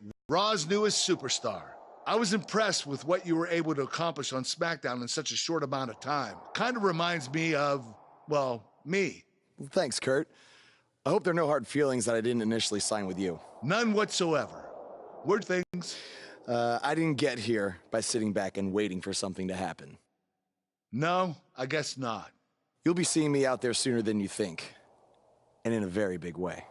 Miz, Raw's newest superstar. I was impressed with what you were able to accomplish on SmackDown in such a short amount of time. Kind of reminds me of, well, me. Well, thanks, Kurt. I hope there are no hard feelings that I didn't initially sign with you. None whatsoever. Word things. I didn't get here by sitting back and waiting for something to happen. No, I guess not. You'll be seeing me out there sooner than you think, and in a very big way.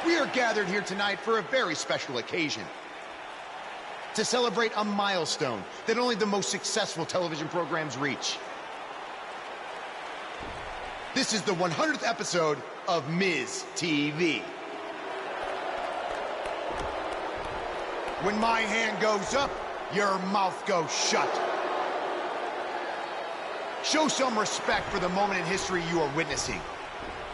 We are gathered here tonight for a very special occasion. To celebrate a milestone that only the most successful television programs reach. This is the 100th episode of Miz TV. When my hand goes up, your mouth goes shut. Show some respect for the moment in history you are witnessing.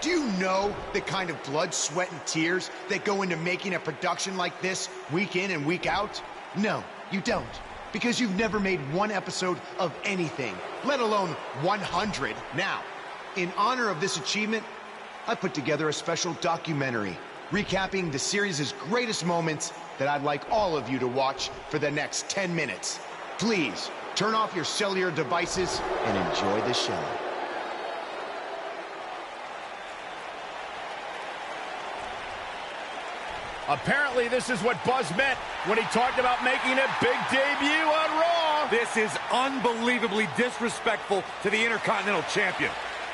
Do you know the kind of blood, sweat, and tears that go into making a production like this week in and week out? No, you don't. Because you've never made one episode of anything, let alone 100. Now, in honor of this achievement, I put together a special documentary recapping the series' greatest moments that I'd like all of you to watch for the next 10 minutes. Please, turn off your cellular devices and enjoy the show. Apparently, this is what Buzz meant when he talked about making a big debut on Raw. This is unbelievably disrespectful to the Intercontinental Champion.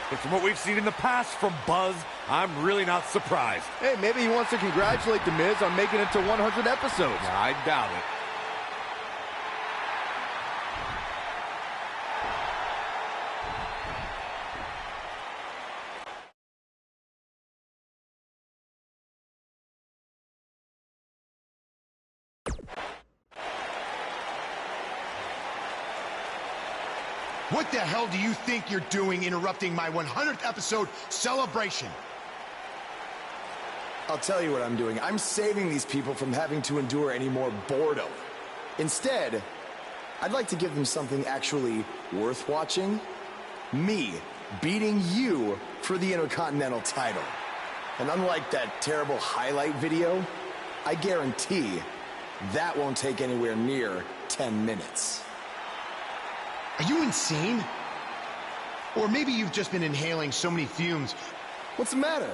But from what we've seen in the past from Buzz, I'm really not surprised. Hey, maybe he wants to congratulate The Miz on making it to 100 episodes. I doubt it. What the hell do you think you're doing interrupting my 100th episode celebration? I'll tell you what I'm doing. I'm saving these people from having to endure any more boredom. Instead, I'd like to give them something actually worth watching. Me beating you for the Intercontinental title. And unlike that terrible highlight video, I guarantee that won't take anywhere near 10 minutes. Are you insane? Or maybe you've just been inhaling so many fumes. What's the matter?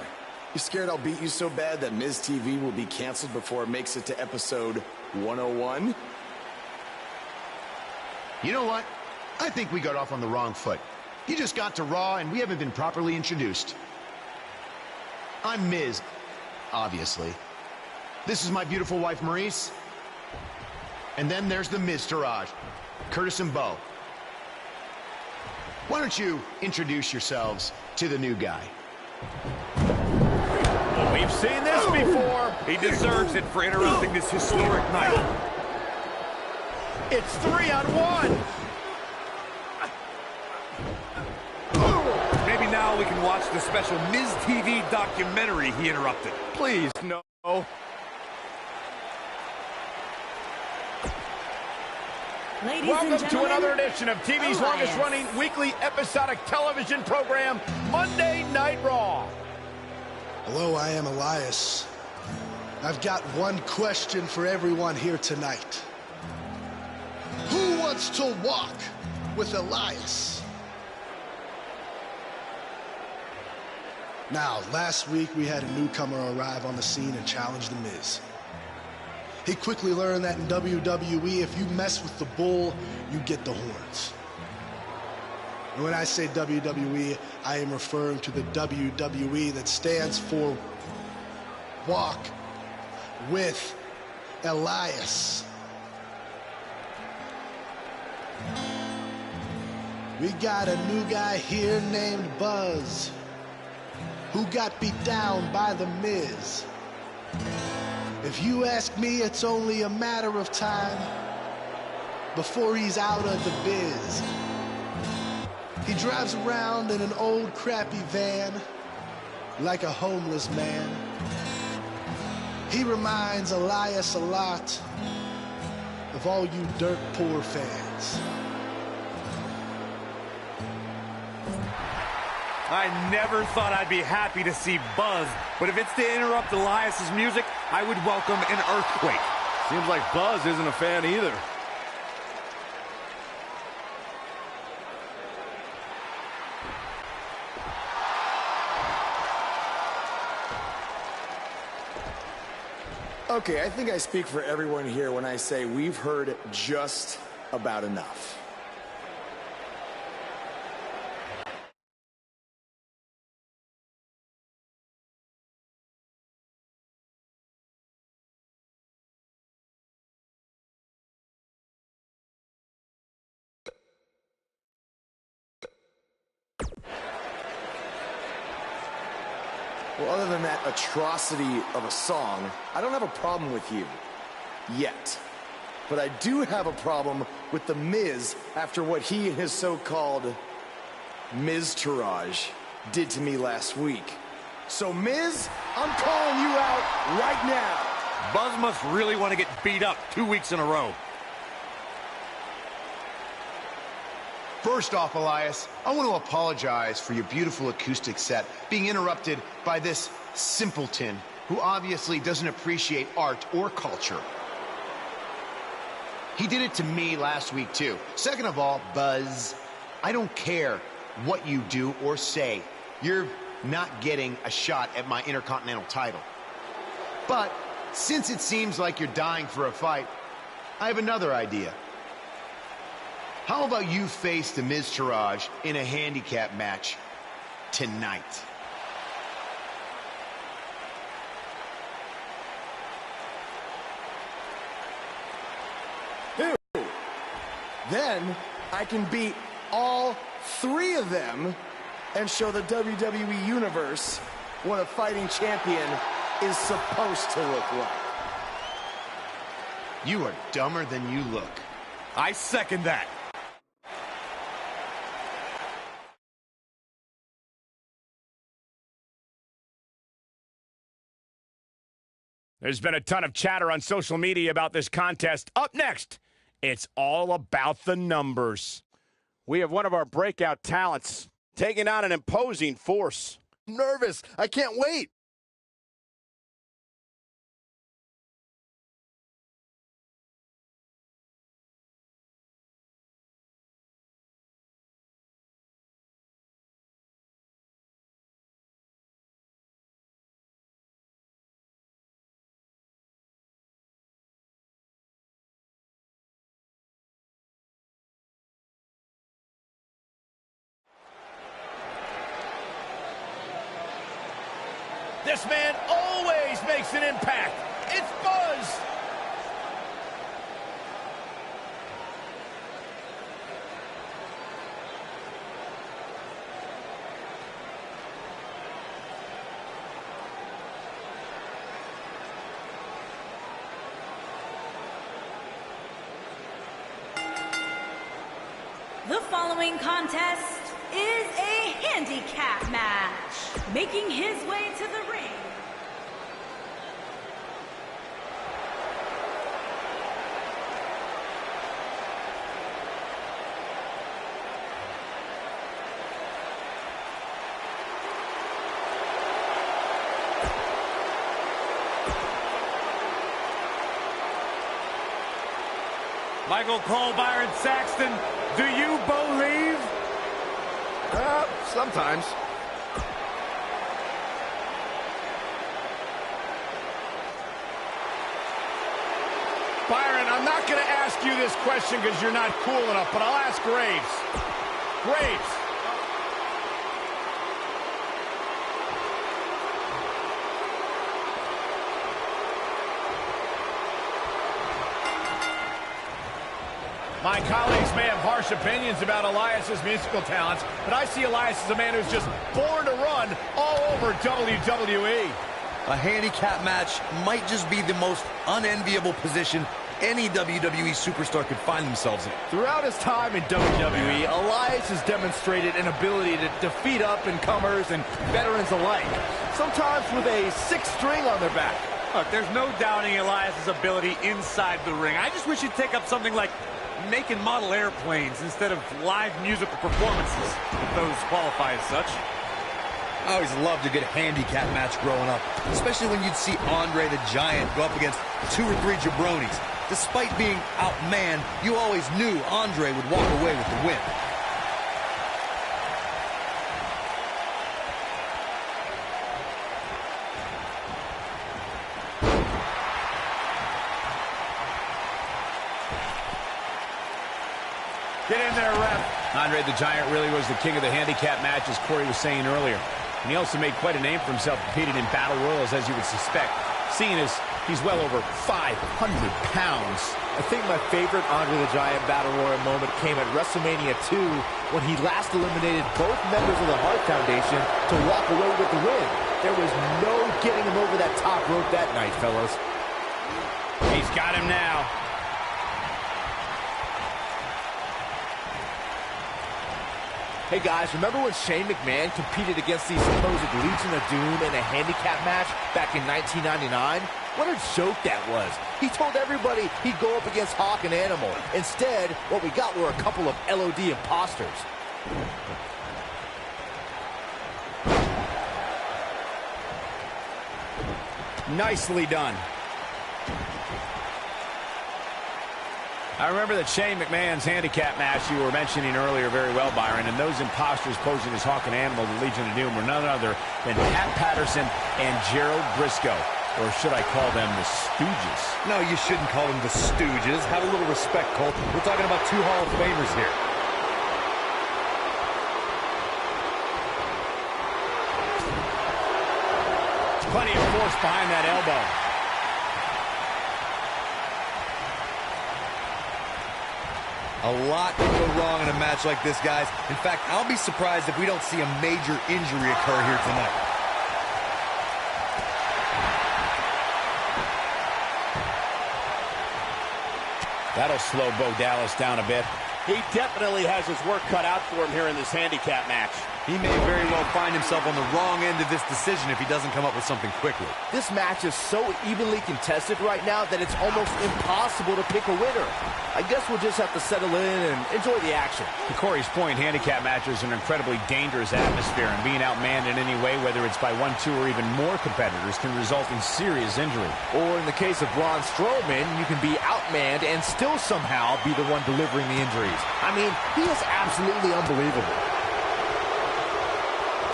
You scared I'll beat you so bad that Miz TV will be canceled before it makes it to episode 101? You know what? I think we got off on the wrong foot. You just got to Raw and we haven't been properly introduced. I'm Miz, obviously. This is my beautiful wife, Maurice. And then there's the Miztourage, Curtis and Bo. Why don't you introduce yourselves to the new guy? Well, we've seen this before. He deserves it for interrupting this historic night. It's 3-on-1. Maybe now we can watch the special Miz TV documentary he interrupted. Please, no. Ladies Welcome to another edition of TV's longest-running weekly episodic television program, Monday Night Raw. Hello, I am Elias. I've got one question for everyone here tonight. Who wants to walk with Elias? Now, last week we had a newcomer arrive on the scene and challenge The Miz. He quickly learned that in WWE, if you mess with the bull, you get the horns. And when I say WWE, I am referring to the WWE that stands for Walk with Elias. We got a new guy here named Buzz, who got beat down by The Miz. If you ask me, it's only a matter of time before he's out of the biz. He drives around in an old crappy van like a homeless man. He reminds Elias a lot of all you dirt poor fans. I never thought I'd be happy to see Buzz, but if it's to interrupt Elias's music, I would welcome an earthquake. Seems like Buzz isn't a fan either. Okay, I think I speak for everyone here when I say we've heard just about enough. Well, other than that atrocity of a song, I don't have a problem with you. Yet. But I do have a problem with The Miz after what he and his so-called Miz-tourage did to me last week. So, Miz, I'm calling you out right now. Buzz must really want to get beat up 2 weeks in a row. First off, Elias, I want to apologize for your beautiful acoustic set being interrupted by this simpleton who obviously doesn't appreciate art or culture. He did it to me last week, too. Second of all, Buzz, I don't care what you do or say. You're not getting a shot at my Intercontinental title. But since it seems like you're dying for a fight, I have another idea. How about you face the Miz-tourage in a handicap match tonight? Ew. Then I can beat all three of them and show the WWE Universe what a fighting champion is supposed to look like. You are dumber than you look. I second that. There's been a ton of chatter on social media about this contest. Up next, it's all about the numbers. We have one of our breakout talents taking on an imposing force. I'm nervous. I can't wait. This man always makes an impact. It's Buzz. The following contest is a handicap match. Making his way to the ring, Michael Cole, Byron Saxton, do you believe? Sometimes. Byron, I'm not going to ask you this question because you're not cool enough, but I'll ask Graves. Graves. My colleagues may have harsh opinions about Elias's musical talents, but I see Elias as a man who's just born to run all over WWE. A handicap match might just be the most unenviable position any WWE superstar could find themselves in. Throughout his time in WWE, Elias has demonstrated an ability to defeat up-and-comers and veterans alike, sometimes with a sixth string on their back. Look, there's no doubting Elias's ability inside the ring. I just wish he'd take up something like making model airplanes instead of live musical performances, if those qualify as such. I always loved a good handicap match growing up, especially when you'd see Andre the Giant go up against 2 or 3 jabronis. Despite being outmanned, you always knew Andre would walk away with the win. Get in there, ref. Andre the Giant really was the king of the handicap match, as Corey was saying earlier. And he also made quite a name for himself, competing in battle royals, as you would suspect, seeing as he's well over 500 pounds. I think my favorite Andre the Giant Battle Royal moment came at WrestleMania 2 when he last eliminated both members of the Hart Foundation to walk away with the win. There was no getting him over that top rope that night, fellas. He's got him now. Hey guys, remember when Shane McMahon competed against the supposed Legion of Doom in a handicap match back in 1999? What a joke that was. He told everybody he'd go up against Hawk and Animal. Instead, what we got were a couple of LOD imposters. Nicely done. I remember that Shane McMahon's handicap match you were mentioning earlier very well, Byron, and those imposters posing as Hawk and Animal, the Legion of Doom, were none other than Pat Patterson and Gerald Briscoe. Or should I call them the Stooges? No, you shouldn't call them the Stooges. Have a little respect, Colt. We're talking about 2 Hall of Famers here. Plenty of force behind that elbow. A lot can go wrong in a match like this, guys. In fact, I'll be surprised if we don't see a major injury occur here tonight. That'll slow Bo Dallas down a bit. He definitely has his work cut out for him here in this handicap match. He may very well find himself on the wrong end of this decision if he doesn't come up with something quickly. This match is so evenly contested right now that it's almost impossible to pick a winner. I guess we'll just have to settle in and enjoy the action. To Corey's point, handicap matches are an incredibly dangerous atmosphere, and being outmanned in any way, whether it's by 1, 2, or even more competitors, can result in serious injury. Or in the case of Braun Strowman, you can be outmanned and still somehow be the one delivering the injuries. I mean, he is absolutely unbelievable.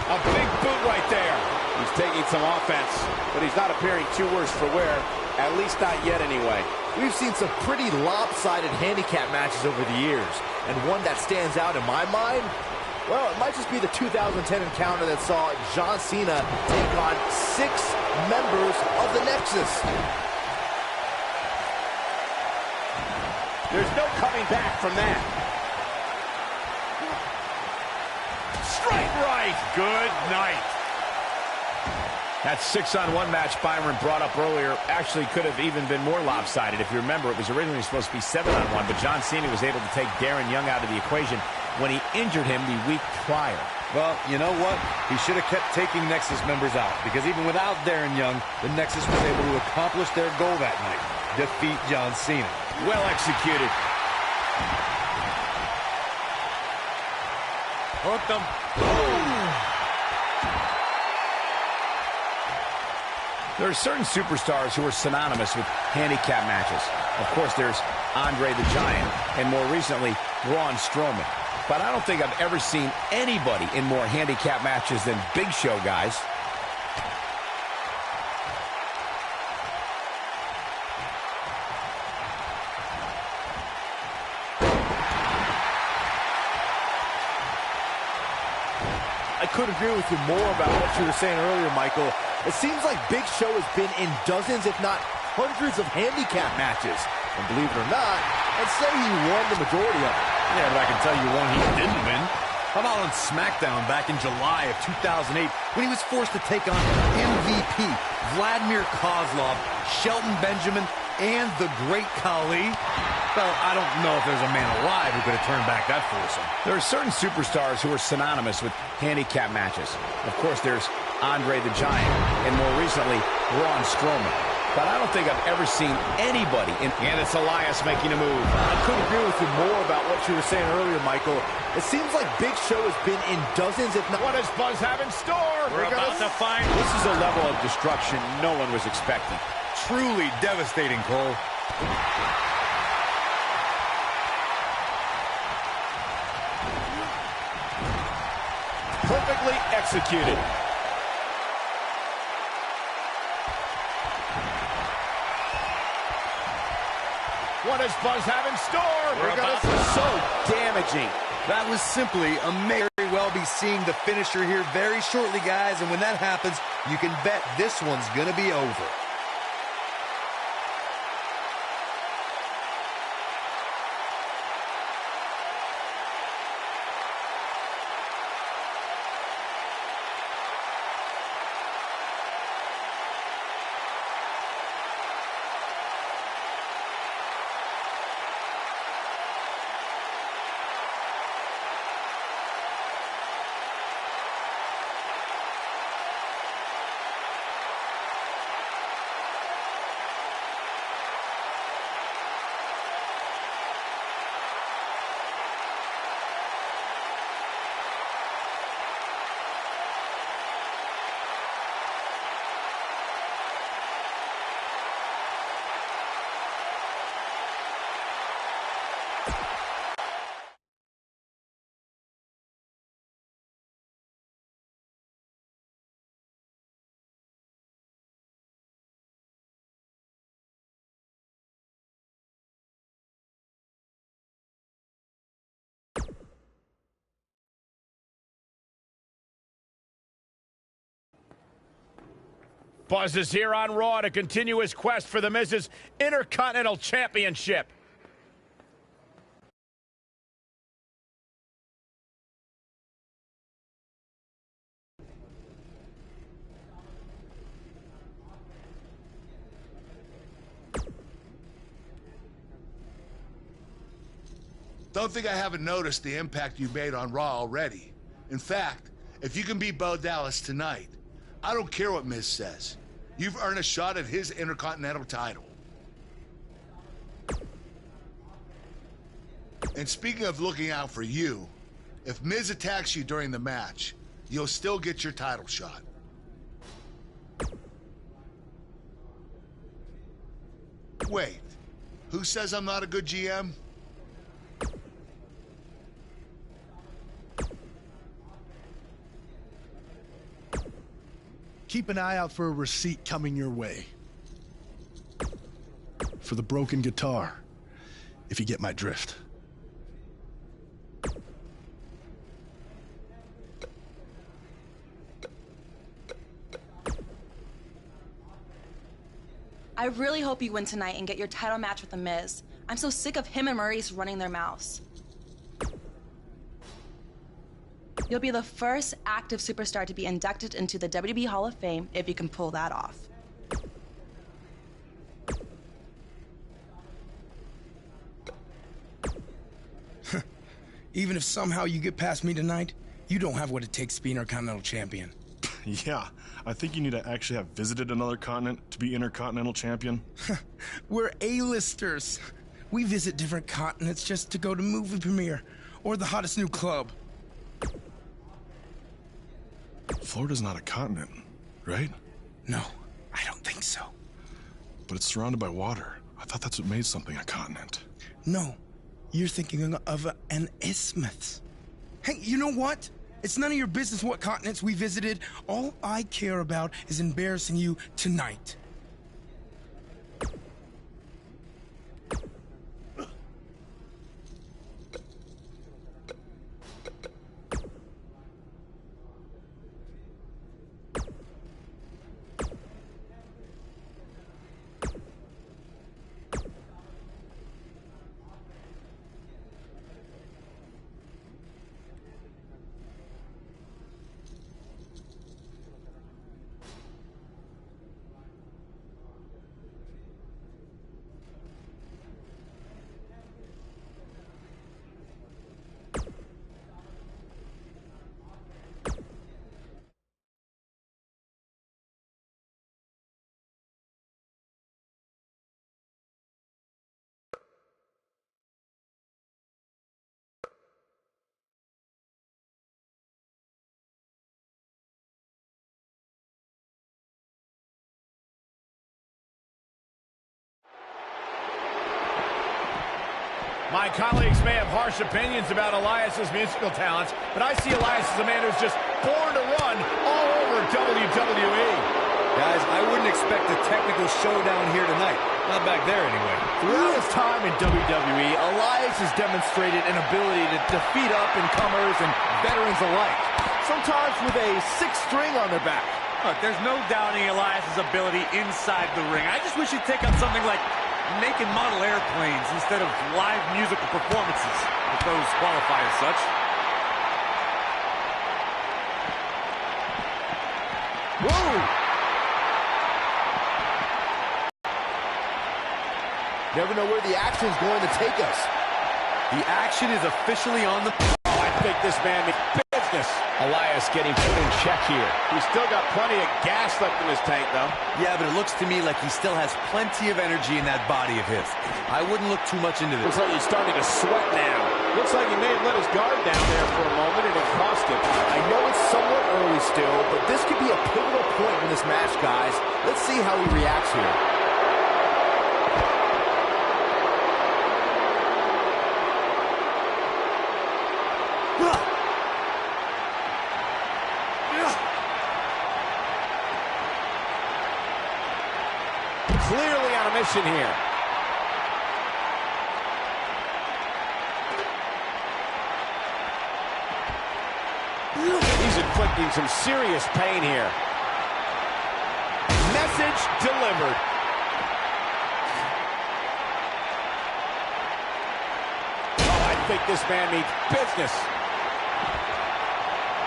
A big boot right there. He's taking some offense, but he's not appearing too worse for wear, at least not yet anyway. We've seen some pretty lopsided handicap matches over the years, and one that stands out in my mind, well, it might just be the 2010 encounter that saw John Cena take on 6 members of the Nexus. There's no coming back from that. Straight right. Good night. That 6-on-1 match Byron brought up earlier actually could have even been more lopsided. If you remember, it was originally supposed to be 7-on-1, but John Cena was able to take Darren Young out of the equation when he injured him the week prior. Well, you know what? He should have kept taking Nexus members out, because even without Darren Young, the Nexus was able to accomplish their goal that night, defeat John Cena. Well executed. Hooked him. There are certain superstars who are synonymous with handicap matches. Of course, there's Andre the Giant, and more recently, Braun Strowman. But I don't think I've ever seen anybody in more handicap matches than Big Show guys. I couldn't agree with you more about what you were saying earlier, Michael. It seems like Big Show has been in dozens, if not hundreds, of handicap matches. And believe it or not, I'd say he won the majority of them. Yeah, but I can tell you one he didn't win. How about on SmackDown back in July of 2008 when he was forced to take on MVP Vladimir Kozlov, Shelton Benjamin, and the Great Khali. Well, I don't know if there's a man alive who could have turned back that foursome. There are certain superstars who are synonymous with handicap matches. Of course, there's Andre the Giant, and more recently, Braun Strowman. But I don't think I've ever seen anybody in... And it's Elias making a move. I couldn't agree with you more about what you were saying earlier, Michael. It seems like Big Show has been in dozens, if not... What does Buzz have in store? We're about to find... This is a level of destruction no one was expecting. Truly devastating, Cole. Perfectly executed. What does Buzz have in store? We're about to... So damaging. That was simply a may very well be seeing the finisher here very shortly, guys. And when that happens, you can bet this one's going to be over. Buzz is here on Raw to continue his quest for the Miz's Intercontinental Championship. Don't think I haven't noticed the impact you've made on Raw already. In fact, if you can beat Bo Dallas tonight, I don't care what Miz says. You've earned a shot at his Intercontinental title. And speaking of looking out for you, if Miz attacks you during the match, you'll still get your title shot. Wait, who says I'm not a good GM? Keep an eye out for a receipt coming your way. For the broken guitar, if you get my drift. I really hope you win tonight and get your title match with The Miz. I'm so sick of him and Maurice running their mouths. You'll be the first active superstar to be inducted into the WWE Hall of Fame if you can pull that off. Even if somehow you get past me tonight, you don't have what it takes to be Intercontinental Champion. Yeah, I think you need to actually have visited another continent to be Intercontinental Champion. We're A-listers. We visit different continents just to go to movie premiere or the hottest new club. Florida's not a continent, right? No, I don't think so. But it's surrounded by water. I thought that's what made something a continent. No, you're thinking of an isthmus. Hey, you know what? It's none of your business what continents we visited. All I care about is embarrassing you tonight. My colleagues may have harsh opinions about Elias's musical talents, but I see Elias as a man who's just born to run all over WWE. Guys, I wouldn't expect a technical showdown here tonight. Not back there, anyway. Throughout his time in WWE, Elias has demonstrated an ability to defeat up-and-comers and veterans alike, sometimes with a six-string on their back. Look, there's no doubting Elias's ability inside the ring. I just wish he'd take up something like making model airplanes instead of live musical performances, if those qualify as such. Whoa! Never know where the action's going to take us. The action is officially on the... Oh, I think this man means business. Elias getting put in check here. He's still got plenty of gas left in his tank, though. Yeah, but it looks to me like he still has plenty of energy in that body of his. I wouldn't look too much into this. Looks like he's starting to sweat now. Looks like he may have let his guard down there for a moment and it cost him. I know it's somewhat early still, but this could be a pivotal point in this match, guys. Let's see how he reacts here. Clearly on a mission here. He's inflicting some serious pain here. Message delivered. Oh, I think this man means business.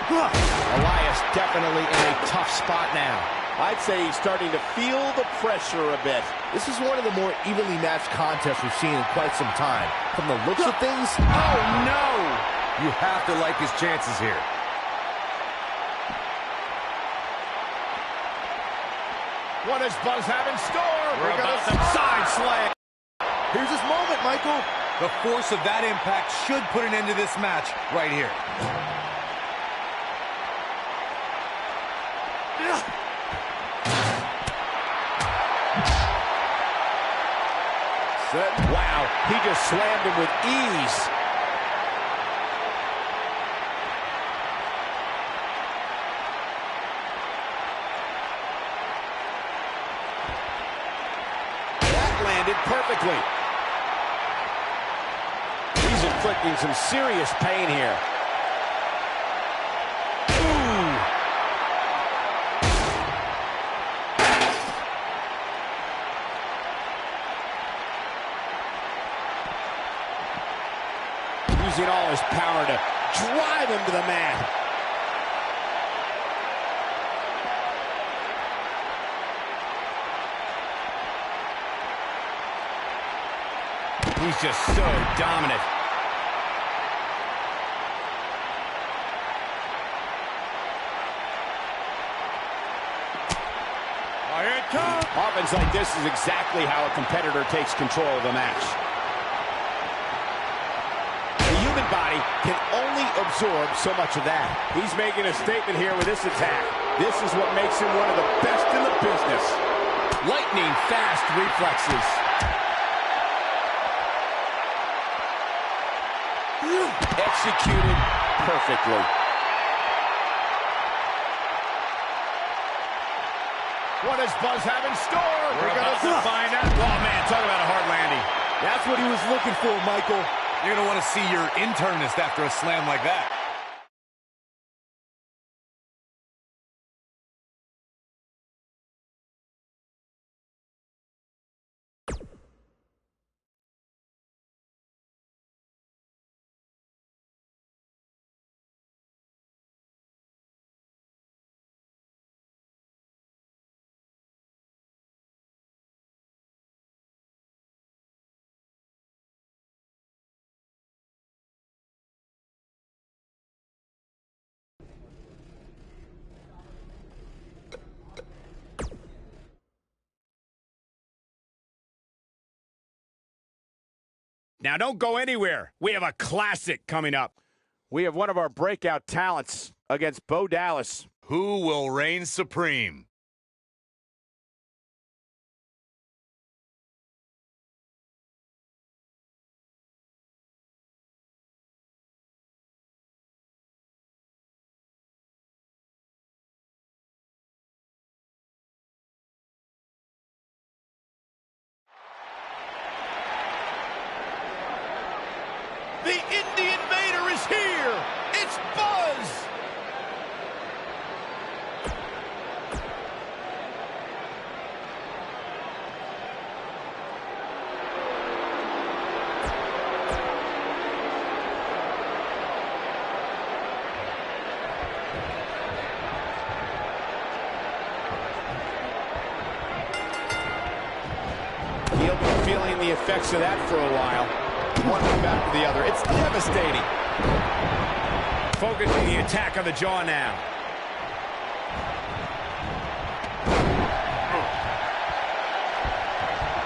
Elias definitely in a tough spot now. I'd say he's starting to feel the pressure a bit. This is one of the more evenly matched contests we've seen in quite some time. From the looks of things... Oh, no! You have to like his chances here. What does Buzz have in store? We're about to side slam. Here's his moment, Michael. The force of that impact should put an end to this match right here. Wow, he just slammed him with ease. That landed perfectly. He's inflicting some serious pain here. Using all his power to drive him to the mat. He's just so dominant. Here it comes. Offense like this is exactly how a competitor takes control of the match. Body can only absorb so much of that. He's making a statement here with this attack. This is what makes him one of the best in the business. Lightning fast reflexes. Executed perfectly. What does Buzz have in store? We're about to find out. Oh, man, talk about a hard landing. That's what he was looking for, Michael. You're going to want to see your internist after a slam like that. Now, don't go anywhere. We have a classic coming up. We have one of our breakout talents against Bo Dallas. Who will reign supreme? The Indie Invader is here! It's Buzz! He'll be feeling the effects of that for a while. One back to the other. It's devastating. Focusing the attack on the jaw now.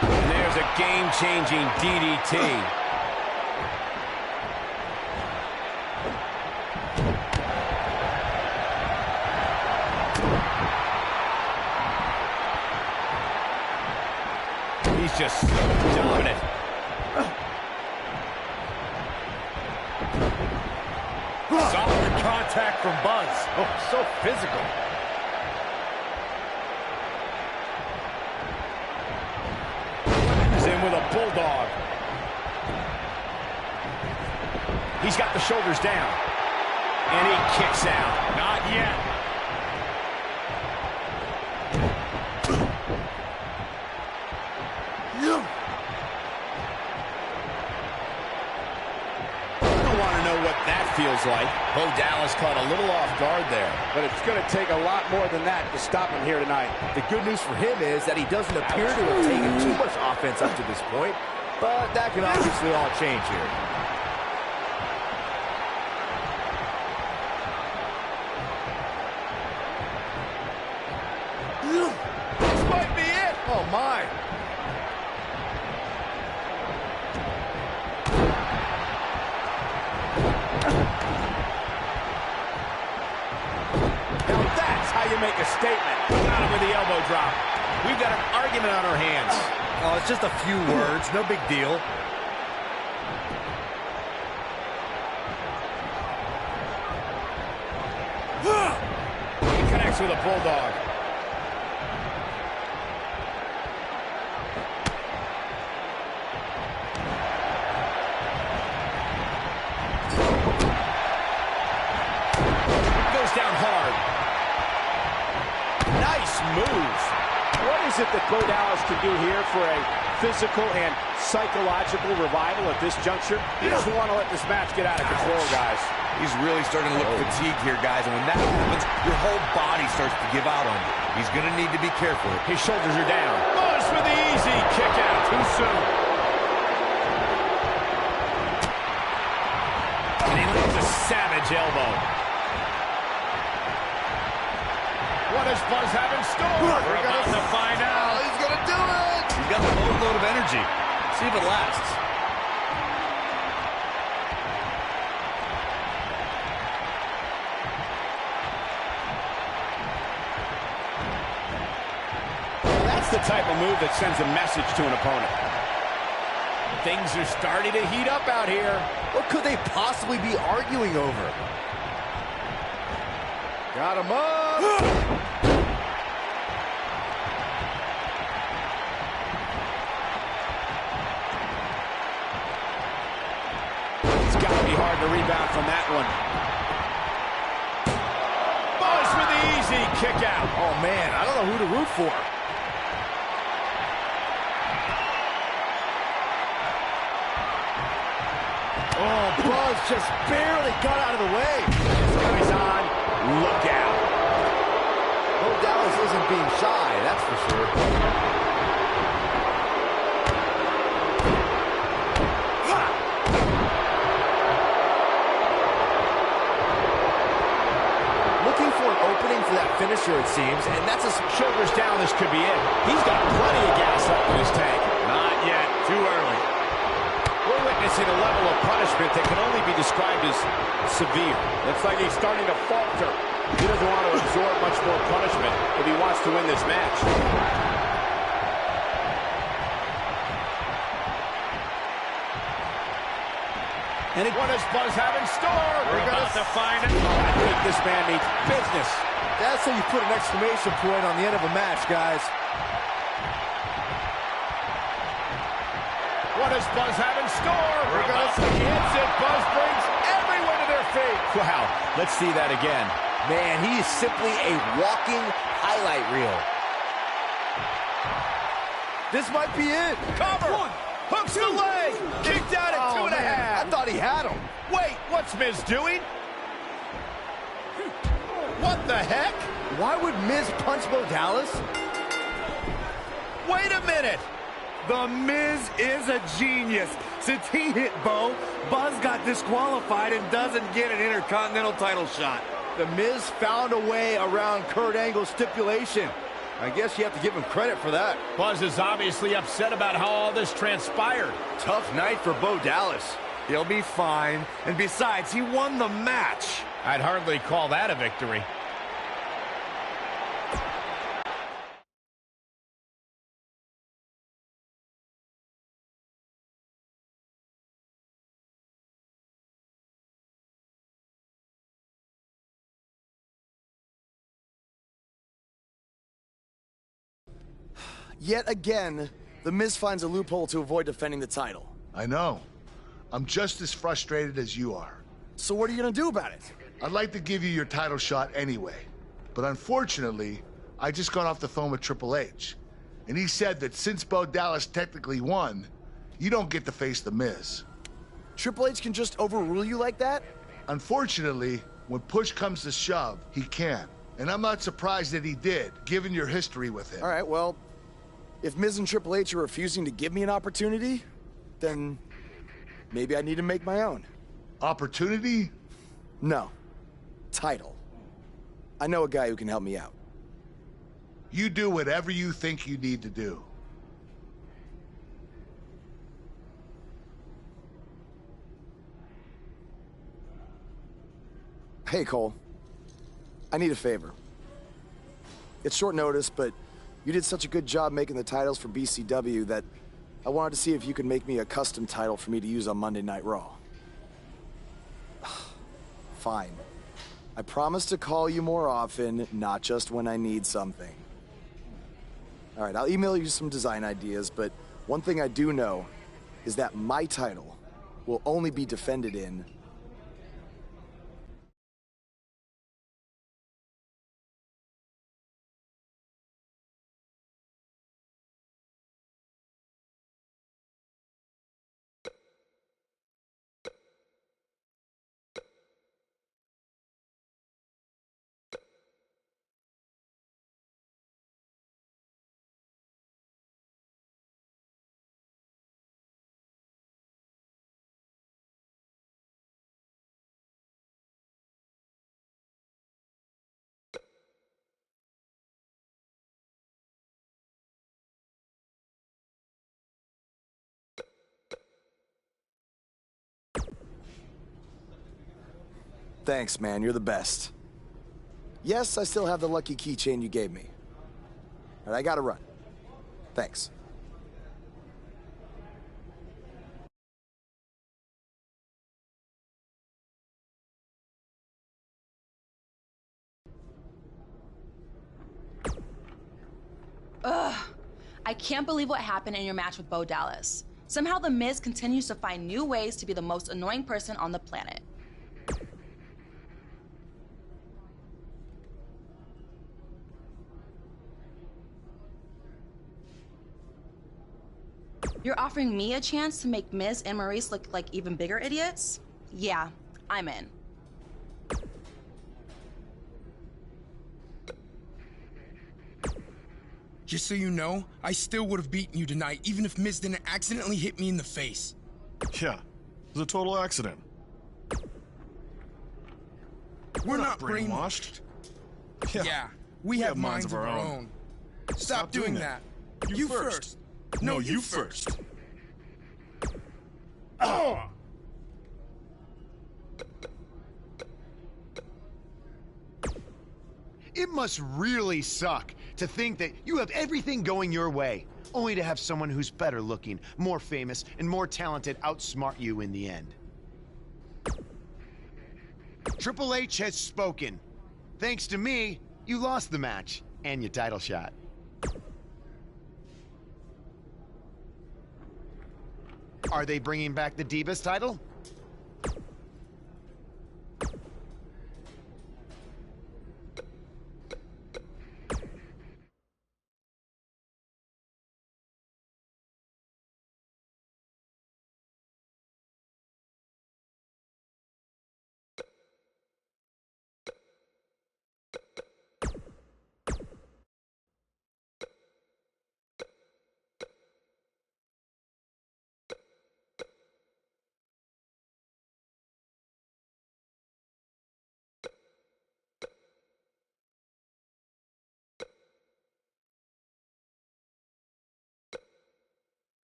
And there's a game-changing DDT. He's just dominant. Solid contact from Buzz. Oh, so physical. He's in with a bulldog. He's got the shoulders down. And he kicks out. Not yet. Feels like. Bo Dallas caught a little off guard there. But it's going to take a lot more than that to stop him here tonight. The good news for him is that he doesn't appear to have taken too much offense up to this point, but that can obviously all change here. This might be it. Oh, my. You make a statement. Got him with the elbow drop. We've got an argument on our hands. Oh, it's just a few words. No big deal. He connects with a bulldog. Goes down hard. Nice move. What is it that Bo Dallas can do here for a physical and psychological revival at this juncture? He doesn't want to let this match get out of control, guys. He's really starting to look fatigued here, guys. And when that happens, your whole body starts to give out on you. He's going to need to be careful. His shoulders are down. Buzz with the easy kick out. Too soon. And he lands a savage elbow. What does Buzz have in store? We're about to find out. He's going to do it. He's got a boatload of energy. See if it lasts. That's the type of move that sends a message to an opponent. Things are starting to heat up out here. What could they possibly be arguing over? Got him up. It's got to be hard to rebound from that one. Buzz with the easy kick out. Oh, man, I don't know who to root for. Oh, Buzz just barely got out of the way. This guy's on. Look out. Bo Dallas isn't being shy, that's for sure. Looking for an opening for that finisher, it seems, and that's a shoulders down. This could be it. He's got plenty of gas left in his tank. Not yet. Too early. We're witnessing a level of punishment that can only be described as severe. Looks like he's starting to falter. He doesn't want to absorb much more punishment if he wants to win this match. And what does Buzz have in store? We're about to find it. I think this man needs business. That's how you put an exclamation point on the end of a match, guys. What does does Buzz have in store? We're going to see he hits it. Buzz brings everyone to their feet. Wow, let's see that again. Man, he is simply a walking highlight reel. This might be it. Cover. Hooks the leg. Kicked out at 2.5. I thought he had him. Wait, what's Miz doing? What the heck? Why would Miz punch Bo Dallas? Wait a minute. The Miz is a genius. Since he hit Bo, Buzz got disqualified and doesn't get an Intercontinental title shot. The Miz found a way around Kurt Angle's stipulation. I guess you have to give him credit for that. Buzz is obviously upset about how all this transpired. Tough night for Bo Dallas. He'll be fine. And besides, he won the match. I'd hardly call that a victory. Yet again, The Miz finds a loophole to avoid defending the title. I know. I'm just as frustrated as you are. So what are you gonna do about it? I'd like to give you your title shot anyway. But unfortunately, I just got off the phone with Triple H. And he said that since Bo Dallas technically won, you don't get to face The Miz. Triple H can just overrule you like that? Unfortunately, when push comes to shove, he can. And I'm not surprised that he did, given your history with him. All right, well, if Miz and Triple H are refusing to give me an opportunity, then maybe I need to make my own. Opportunity? No. Title. I know a guy who can help me out. You do whatever you think you need to do. Hey, Cole. I need a favor. It's short notice, but you did such a good job making the titles for BCW that I wanted to see if you could make me a custom title for me to use on Monday Night Raw. Fine. I promise to call you more often, not just when I need something. All right, I'll email you some design ideas, but one thing I do know is that my title will only be defended in Thanks, man. You're the best. Yes, I still have the lucky keychain you gave me. All right, I gotta run. Thanks. Ugh. I can't believe what happened in your match with Bo Dallas. Somehow The Miz continues to find new ways to be the most annoying person on the planet. You're offering me a chance to make Miz and Maurice look like even bigger idiots? Yeah, I'm in. Just so you know, I still would have beaten you tonight, even if Miz didn't accidentally hit me in the face. Yeah, it was a total accident. We're not brainwashed. Yeah, we have minds of our own. Stop doing that. You first. No, you first. Oh! It must really suck to think that you have everything going your way, only to have someone who's better looking, more famous, and more talented outsmart you in the end. Triple H has spoken. Thanks to me, you lost the match and your title shot. Are they bringing back the Divas title?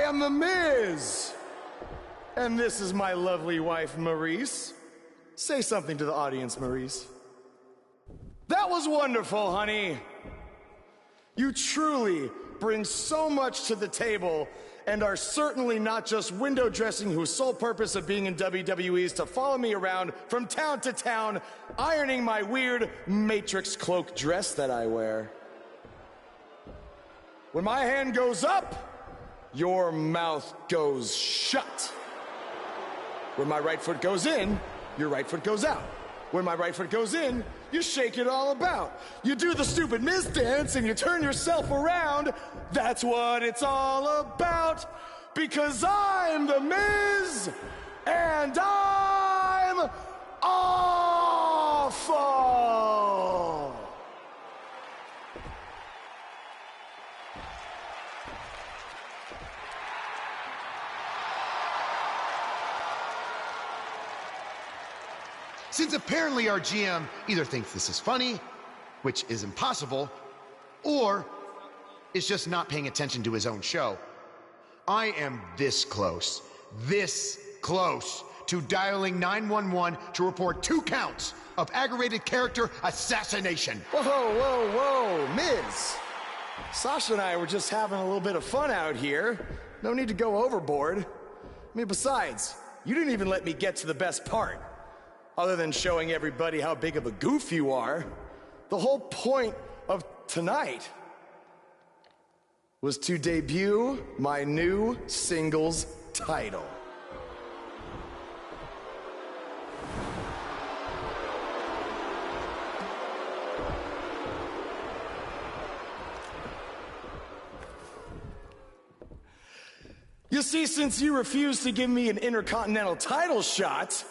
am The Miz. And this is my lovely wife, Maurice. Say something to the audience, Maurice. That was wonderful, honey. You truly bring so much to the table and are certainly not just window dressing whose sole purpose of being in WWE is to follow me around from town to town, ironing my weird Matrix cloak dress that I wear. When my hand goes up, your mouth goes shut. When my right foot goes in, your right foot goes out. When my right foot goes in, you shake it all about. You do the stupid Miz dance and you turn yourself around. That's what it's all about. Because I'm The Miz and I'm awful. Since apparently our GM either thinks this is funny, which is impossible, or is just not paying attention to his own show, I am this close to dialing 911 to report 2 counts of aggravated character assassination. Whoa, Miz. Sasha and I were just having a little bit of fun out here. No need to go overboard. I mean, besides, you didn't even let me get to the best part. Other than showing everybody how big of a goof you are, the whole point of tonight was to debut my new singles title. You see, since you refused to give me an Intercontinental title shot,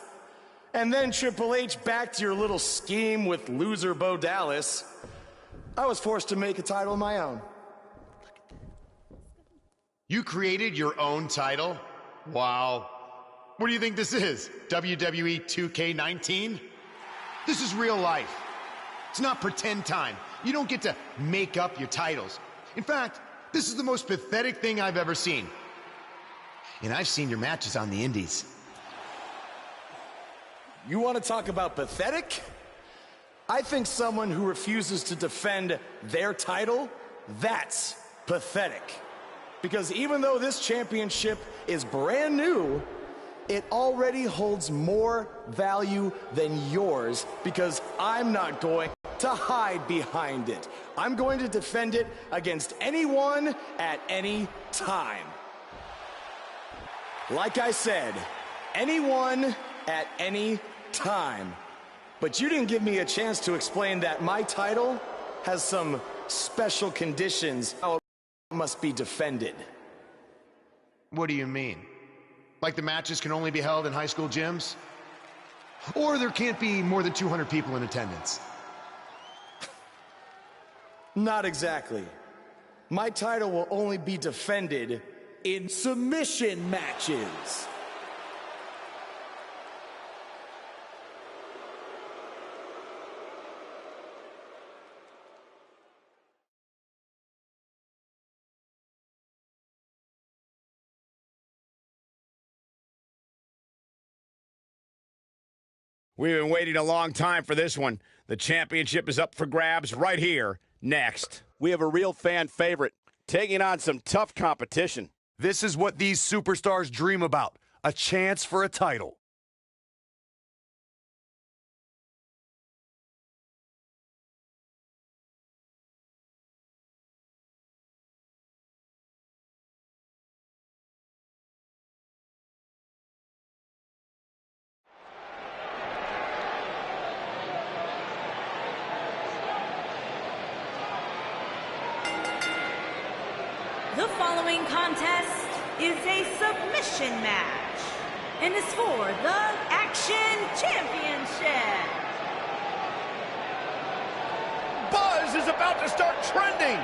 and then Triple H backed your little scheme with loser Bo Dallas, I was forced to make a title of my own. You created your own title? Wow. What do you think this is? WWE 2K19? This is real life. It's not pretend time. You don't get to make up your titles. In fact, this is the most pathetic thing I've ever seen. And I've seen your matches on the indies. You want to talk about pathetic? I think someone who refuses to defend their title, that's pathetic. Because even though this championship is brand new, it already holds more value than yours because I'm not going to hide behind it. I'm going to defend it against anyone at any time. Like I said, anyone at any time. But you didn't give me a chance to explain that my title has some special conditions how it must be defended. What do you mean? Like the matches can only be held in high school gyms? Or there can't be more than 200 people in attendance? Not exactly. My title will only be defended in submission matches. We've been waiting a long time for this one. The championship is up for grabs right here, next. We have a real fan favorite taking on some tough competition. This is what these superstars dream about, a chance for a title. The following contest is a submission match and is for the Action Championship. Buzz is about to start trending.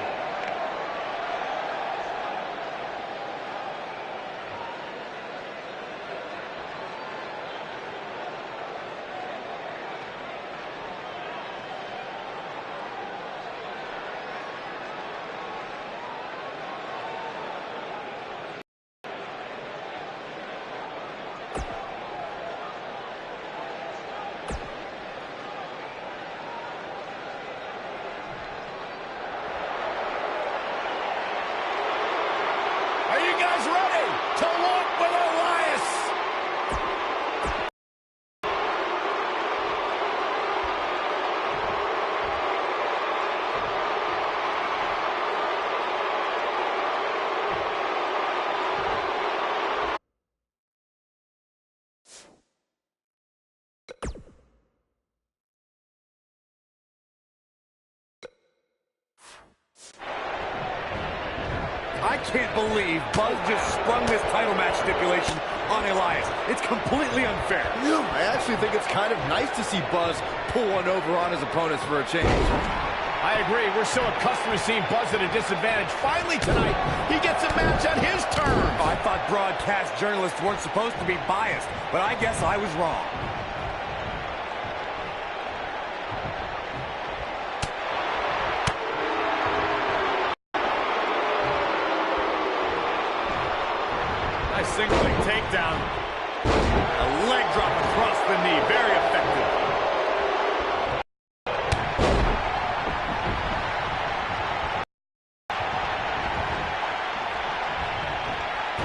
can't believe Buzz just sprung this title match stipulation on Elias. It's completely unfair. I actually think it's kind of nice to see Buzz pull one over on his opponents for a change. I agree. We're so accustomed to seeing Buzz at a disadvantage. Finally tonight, he gets a match on his terms. Oh, I thought broadcast journalists weren't supposed to be biased, but I guess I was wrong. Nice single leg takedown.